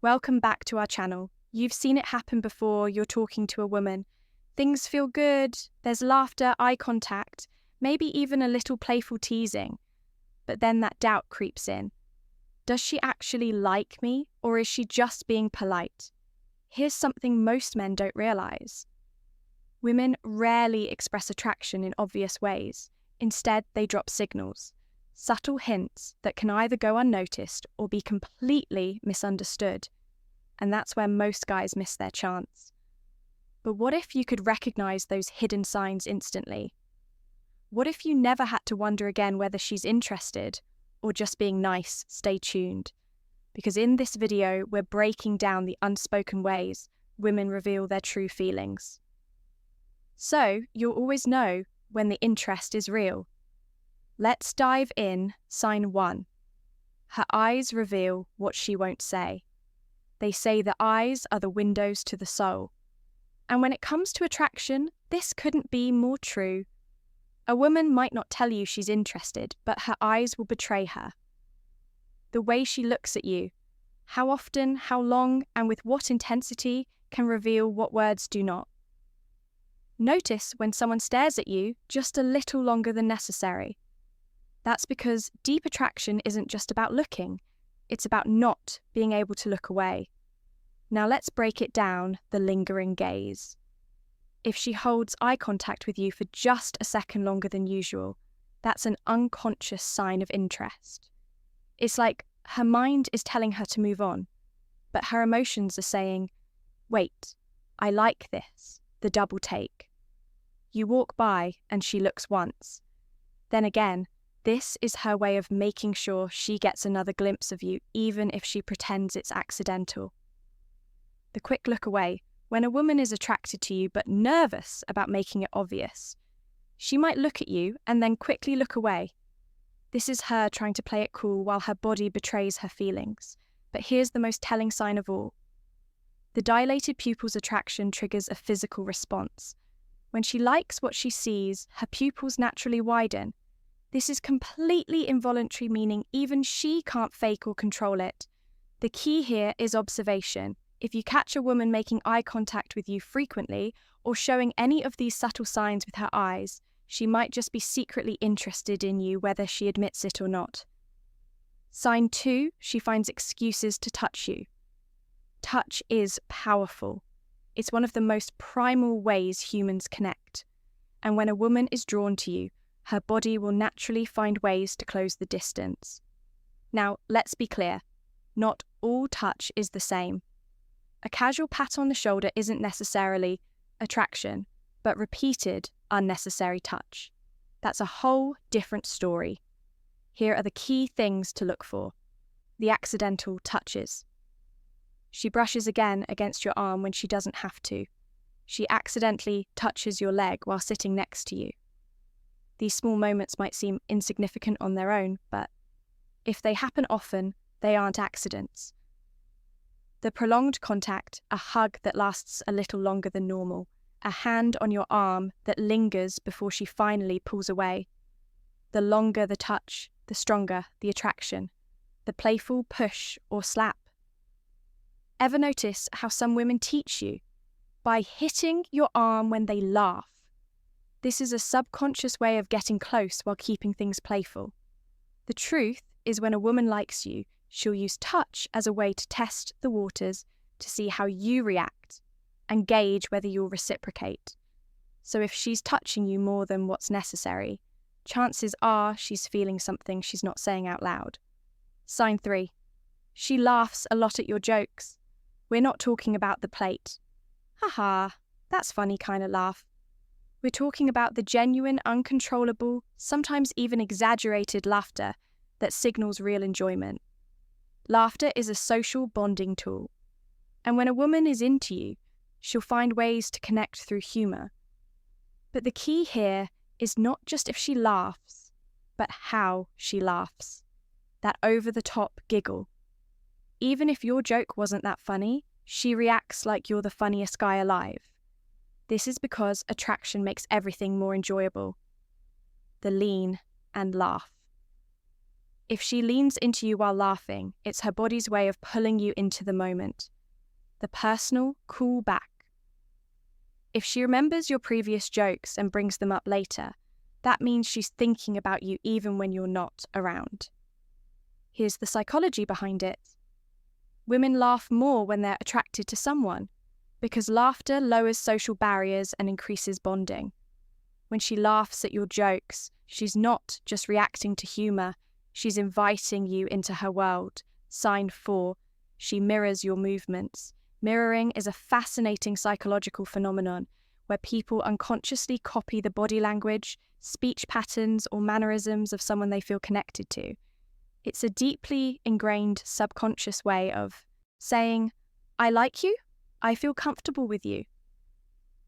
Welcome back to our channel. You've seen it happen before. You're talking to a woman. Things feel good, there's laughter, eye contact, maybe even a little playful teasing. But then that doubt creeps in. Does she actually like me, or is she just being polite? Here's something most men don't realize. Women rarely express attraction in obvious ways. Instead, they drop signals, subtle hints that can either go unnoticed or be completely misunderstood. And that's where most guys miss their chance. But what if you could recognize those hidden signs instantly? What if you never had to wonder again whether she's interested or just being nice? Stay tuned. Because in this video, we're breaking down the unspoken ways women reveal their true feelings. So you'll always know when the interest is real. Let's dive in. Sign 1. Her eyes reveal what she won't say. They say the eyes are the windows to the soul. And when it comes to attraction, this couldn't be more true. A woman might not tell you she's interested, but her eyes will betray her. The way she looks at you, how often, how long, and with what intensity can reveal what words do not. Notice when someone stares at you just a little longer than necessary. That's because deep attraction isn't just about looking, it's about not being able to look away. Now let's break it down, the lingering gaze. If she holds eye contact with you for just a second longer than usual, that's an unconscious sign of interest. It's like her mind is telling her to move on, but her emotions are saying, wait, I like this, the double take. You walk by and she looks once. Then again, this is her way of making sure she gets another glimpse of you, even if she pretends it's accidental. The quick look away. When a woman is attracted to you but nervous about making it obvious, she might look at you and then quickly look away. This is her trying to play it cool while her body betrays her feelings. But here's the most telling sign of all. The dilated pupil's attraction triggers a physical response. When she likes what she sees, her pupils naturally widen. This is completely involuntary, meaning even she can't fake or control it. The key here is observation. If you catch a woman making eye contact with you frequently or showing any of these subtle signs with her eyes, she might just be secretly interested in you, whether she admits it or not. Sign 2, she finds excuses to touch you. Touch is powerful. It's one of the most primal ways humans connect. And when a woman is drawn to you, her body will naturally find ways to close the distance. Now, let's be clear. Not all touch is the same. A casual pat on the shoulder isn't necessarily attraction, but repeated, unnecessary touch. That's a whole different story. Here are the key things to look for. The accidental touches. She brushes again against your arm when she doesn't have to. She accidentally touches your leg while sitting next to you. These small moments might seem insignificant on their own, but if they happen often, they aren't accidents. The prolonged contact, a hug that lasts a little longer than normal, a hand on your arm that lingers before she finally pulls away. The longer the touch, the stronger the attraction, the playful push or slap. Ever notice how some women teach you? By hitting your arm when they laugh. This is a subconscious way of getting close while keeping things playful. The truth is, when a woman likes you, she'll use touch as a way to test the waters, to see how you react and gauge whether you'll reciprocate. So if she's touching you more than what's necessary, chances are she's feeling something she's not saying out loud. Sign 3. She laughs a lot at your jokes. We're not talking about the plate. Haha, that's funny kind of laugh. We're talking about the genuine, uncontrollable, sometimes even exaggerated laughter that signals real enjoyment. Laughter is a social bonding tool. And when a woman is into you, she'll find ways to connect through humor. But the key here is not just if she laughs, but how she laughs. That over-the-top giggle. Even if your joke wasn't that funny, she reacts like you're the funniest guy alive. This is because attraction makes everything more enjoyable. The lean and laugh. If she leans into you while laughing, it's her body's way of pulling you into the moment. The personal call back. If she remembers your previous jokes and brings them up later, that means she's thinking about you even when you're not around. Here's the psychology behind it. Women laugh more when they're attracted to someone, because laughter lowers social barriers and increases bonding. When she laughs at your jokes, she's not just reacting to humour, she's inviting you into her world. Sign 4, she mirrors your movements. Mirroring is a fascinating psychological phenomenon where people unconsciously copy the body language, speech patterns, or mannerisms of someone they feel connected to. It's a deeply ingrained subconscious way of saying, I like you, I feel comfortable with you.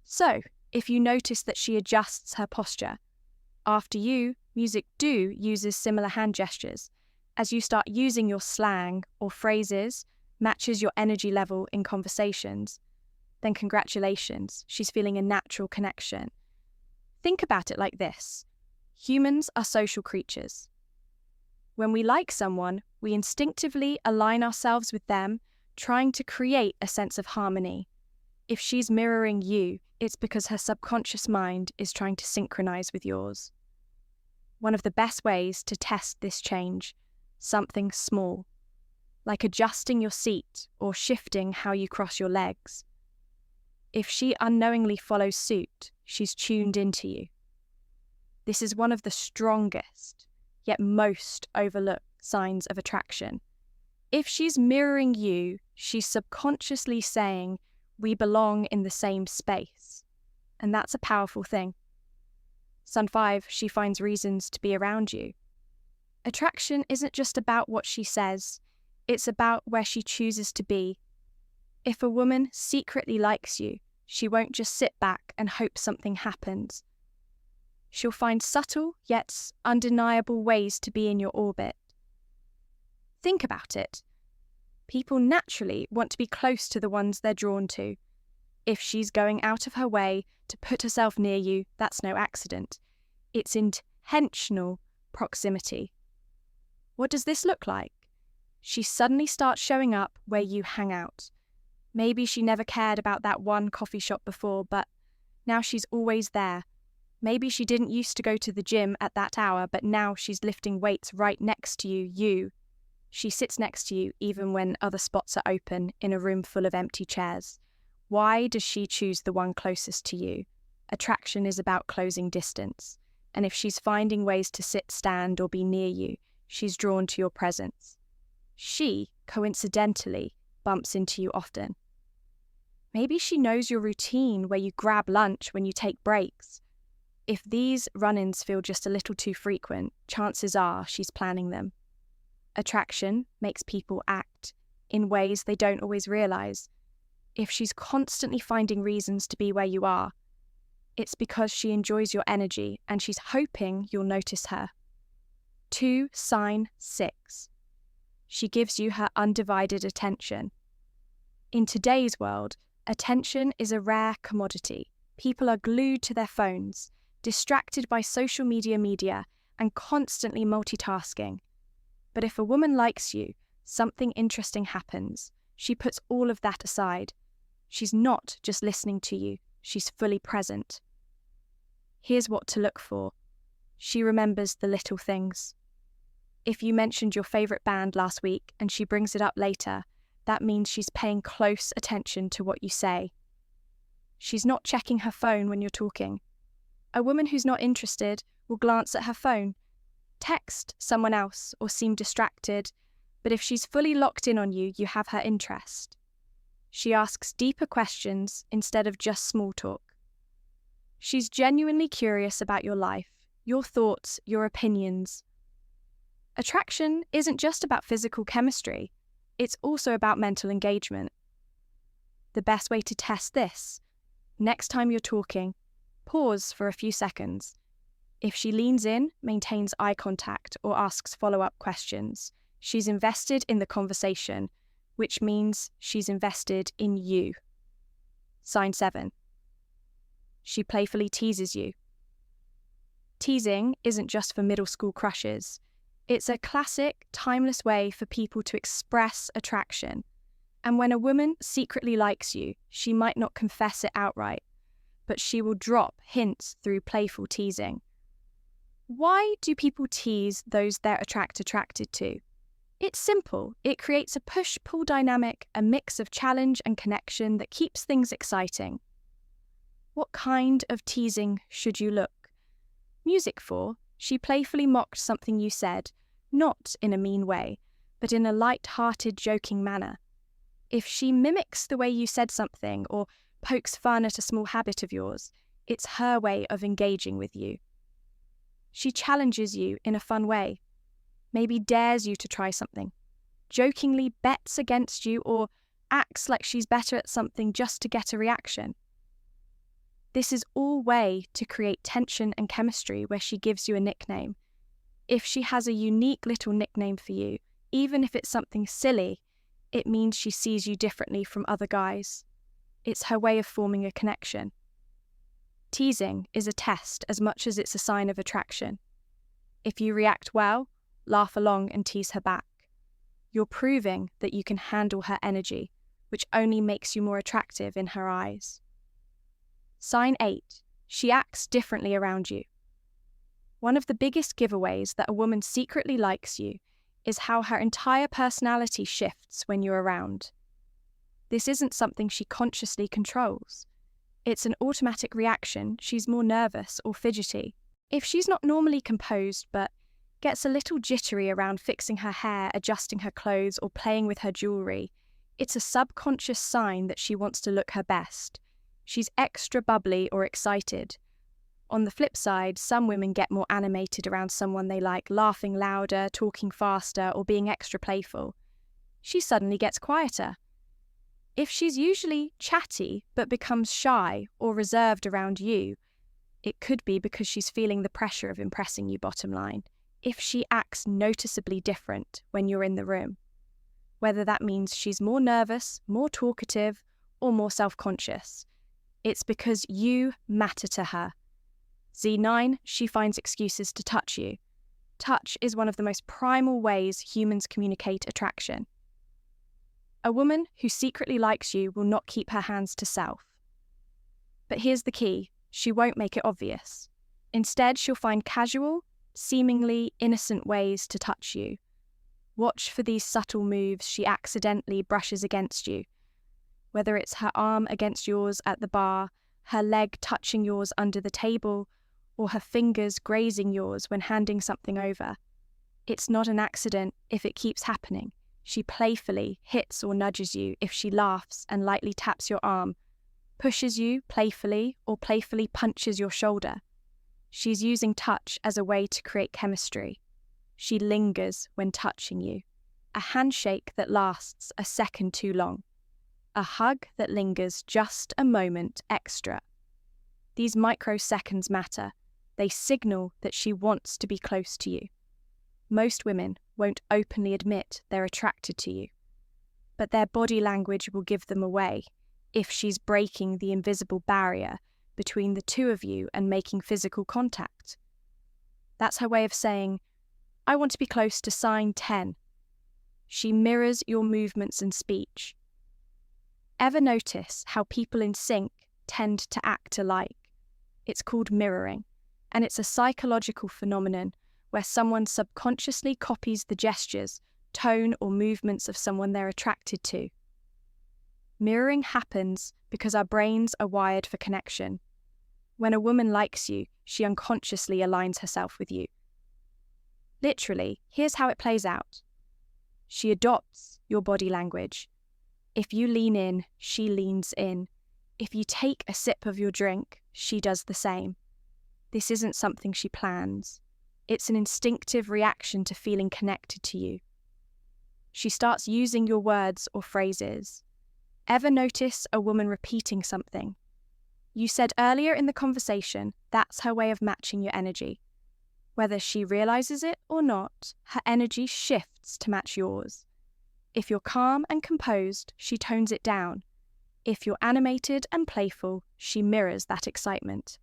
So, if you notice that she adjusts her posture, after you, music do uses similar hand gestures. As you start using your slang or phrases, matches your energy level in conversations, then congratulations, she's feeling a natural connection. Think about it like this. Humans are social creatures. When we like someone, we instinctively align ourselves with them, trying to create a sense of harmony. If she's mirroring you, it's because her subconscious mind is trying to synchronize with yours. One of the best ways to test this change, something small, like adjusting your seat or shifting how you cross your legs. If she unknowingly follows suit, she's tuned into you. This is one of the strongest, yet most overlooked signs of attraction. If she's mirroring you, she's subconsciously saying, we belong in the same space. And that's a powerful thing. Sign 5, she finds reasons to be around you. Attraction isn't just about what she says, it's about where she chooses to be. If a woman secretly likes you, she won't just sit back and hope something happens. She'll find subtle yet undeniable ways to be in your orbit. Think about it. People naturally want to be close to the ones they're drawn to. If she's going out of her way to put herself near you, that's no accident. It's intentional proximity. What does this look like? She suddenly starts showing up where you hang out. Maybe she never cared about that one coffee shop before, but now she's always there. Maybe she didn't used to go to the gym at that hour, but now she's lifting weights right next to you. She sits next to you even when other spots are open in a room full of empty chairs. Why does she choose the one closest to you? Attraction is about closing distance. And if she's finding ways to sit, stand, or be near you, she's drawn to your presence. She, coincidentally, bumps into you often. Maybe she knows your routine where you grab lunch when you take breaks. If these run-ins feel just a little too frequent, chances are she's planning them. Attraction makes people act in ways they don't always realize. If she's constantly finding reasons to be where you are, it's because she enjoys your energy and she's hoping you'll notice her. 2, sign 6. She gives you her undivided attention. In today's world, attention is a rare commodity. People are glued to their phones, distracted by social media, and constantly multitasking. But if a woman likes you, something interesting happens. She puts all of that aside. She's not just listening to you, she's fully present. Here's what to look for. She remembers the little things. If you mentioned your favourite band last week and she brings it up later, that means she's paying close attention to what you say. She's not checking her phone when you're talking. A woman who's not interested will glance at her phone, text someone else, or seem distracted, but if she's fully locked in on you, you have her interest. She asks deeper questions instead of just small talk. She's genuinely curious about your life, your thoughts, your opinions. Attraction isn't just about physical chemistry, it's also about mental engagement. The best way to test this, next time you're talking, pause for a few seconds. If she leans in, maintains eye contact, or asks follow-up questions, she's invested in the conversation, which means she's invested in you. Sign 7. She playfully teases you. Teasing isn't just for middle school crushes. It's a classic, timeless way for people to express attraction. And when a woman secretly likes you, she might not confess it outright, but she will drop hints through playful teasing. Why do people tease those they're attracted to? It's simple. It creates a push-pull dynamic, a mix of challenge and connection that keeps things exciting. What kind of teasing should you look? Music for, she playfully mocked something you said, not in a mean way, but in a light-hearted, joking manner. If she mimics the way you said something or pokes fun at a small habit of yours, it's her way of engaging with you. She challenges you in a fun way, maybe dares you to try something, jokingly bets against you or acts like she's better at something just to get a reaction. This is all way to create tension and chemistry where she gives you a nickname. If she has a unique little nickname for you, even if it's something silly, it means she sees you differently from other guys. It's her way of forming a connection. Teasing is a test as much as it's a sign of attraction. If you react well, laugh along and tease her back. You're proving that you can handle her energy, which only makes you more attractive in her eyes. Sign 8. She acts differently around you. One of the biggest giveaways that a woman secretly likes you is how her entire personality shifts when you're around. This isn't something she consciously controls. It's an automatic reaction. She's more nervous or fidgety. If she's not normally composed but gets a little jittery around fixing her hair, adjusting her clothes, or playing with her jewellery, it's a subconscious sign that she wants to look her best. She's extra bubbly or excited. On the flip side, some women get more animated around someone they like, laughing louder, talking faster, or being extra playful. She suddenly gets quieter. If she's usually chatty but becomes shy or reserved around you, it could be because she's feeling the pressure of impressing you, bottom line. If she acts noticeably different when you're in the room, whether that means she's more nervous, more talkative, or more self-conscious, it's because you matter to her. Z9, she finds excuses to touch you. Touch is one of the most primal ways humans communicate attraction. A woman who secretly likes you will not keep her hands to self. But here's the key, she won't make it obvious. Instead, she'll find casual, seemingly innocent ways to touch you. Watch for these subtle moves she accidentally brushes against you. Whether it's her arm against yours at the bar, her leg touching yours under the table, or her fingers grazing yours when handing something over. It's not an accident if it keeps happening. She playfully hits or nudges you if she laughs and lightly taps your arm, pushes you playfully or playfully punches your shoulder. She's using touch as a way to create chemistry. She lingers when touching you. A handshake that lasts a second too long. A hug that lingers just a moment extra. These microseconds matter. They signal that she wants to be close to you. Most women won't openly admit they're attracted to you, but their body language will give them away if she's breaking the invisible barrier between the two of you and making physical contact. That's her way of saying, I want to be close to sign 10. She mirrors your movements and speech. Ever notice how people in sync tend to act alike? It's called mirroring, and it's a psychological phenomenon where someone subconsciously copies the gestures, tone, or movements of someone they're attracted to. Mirroring happens because our brains are wired for connection. When a woman likes you, she unconsciously aligns herself with you. Literally, here's how it plays out. She adopts your body language. If you lean in, she leans in. If you take a sip of your drink, she does the same. This isn't something she plans. It's an instinctive reaction to feeling connected to you. She starts using your words or phrases. Ever notice a woman repeating something? You said earlier in the conversation, that's her way of matching your energy. Whether she realizes it or not, her energy shifts to match yours. If you're calm and composed, she tones it down. If you're animated and playful, she mirrors that excitement.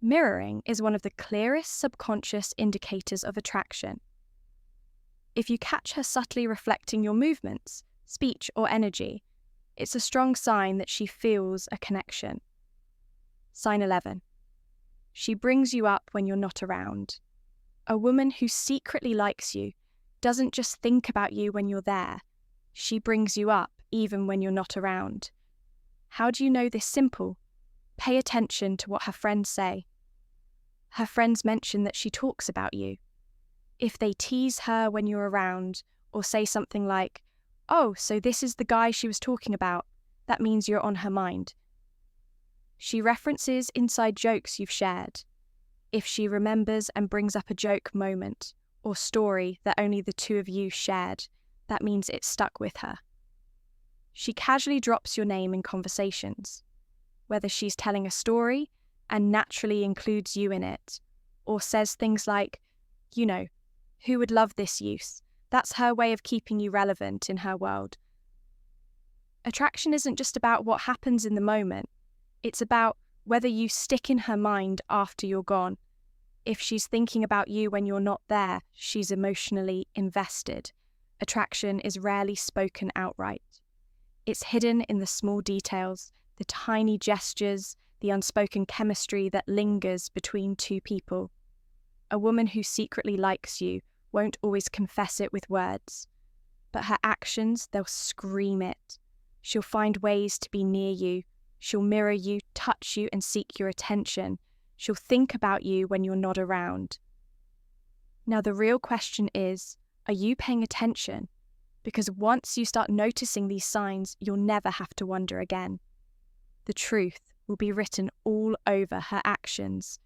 Mirroring is one of the clearest subconscious indicators of attraction. If you catch her subtly reflecting your movements, speech, or energy, it's a strong sign that she feels a connection. Sign 11. She brings you up when you're not around. A woman who secretly likes you doesn't just think about you when you're there. She brings you up even when you're not around. How do you know this? Simple. Pay attention to what her friends say. Her friends mention that she talks about you. If they tease her when you're around or say something like, "Oh, so this is the guy she was talking about," that means you're on her mind. She references inside jokes you've shared. If she remembers and brings up a joke moment or story that only the two of you shared, that means it stuck with her. She casually drops your name in conversations, whether she's telling a story and naturally includes you in it, or says things like, "You know, who would love this use?" That's her way of keeping you relevant in her world. Attraction isn't just about what happens in the moment. It's about whether you stick in her mind after you're gone. If she's thinking about you when you're not there, she's emotionally invested. Attraction is rarely spoken outright. It's hidden in the small details, the tiny gestures, the unspoken chemistry that lingers between two people. A woman who secretly likes you won't always confess it with words, but her actions, they'll scream it. She'll find ways to be near you. She'll mirror you, touch you, and seek your attention. She'll think about you when you're not around. Now, the real question is, are you paying attention? Because once you start noticing these signs, you'll never have to wonder again. The truth will be written all over her actions,